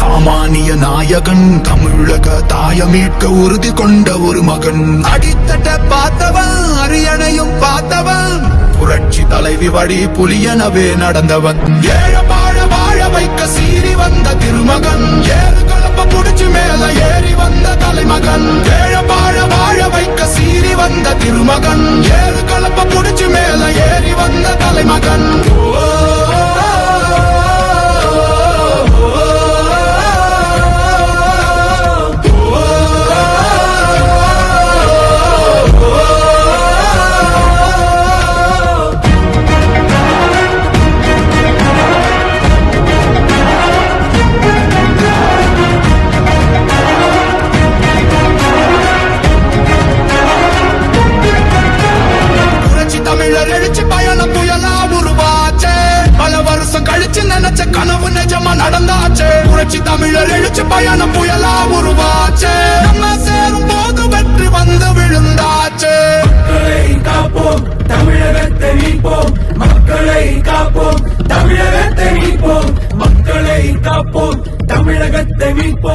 சாமானிய நாயகன், தமிழக தாயமீட்க உறுதி கொண்ட ஒரு மகன். அடித்தட்ட பார்த்தவன், அரியணையும் பார்த்தவன், புரட்சி தலைவி வழி புலியனவே நடந்தவன். ஏழ வாழ வாழ வைக்க சீறி வந்த திருமகன், ஏறு கலப்ப புடிச்சு மேல ஏறி வந்த தலைமகன். ஏழ வாழ வாழ வைக்க சீறி வந்த திருமகன், ஏறு கலப்ப புடிச்சு மேல ஏறி வந்த தலைமகன். கனவு நிஜமா நடந்தாச்சு, புரட்சி தமிழர் எழுச்சி பயணம் புயலா உருவாச்சு. நம்ம சேரும் போது வெற்றி வந்து விழுந்தாச்சு. மக்களை காப்போம், தமிழகத்தை மீட்போம். மக்களை காப்போம், தமிழகத்தை மீட்போம். மக்களை காப்போம், தமிழகத்தை மீட்போம்.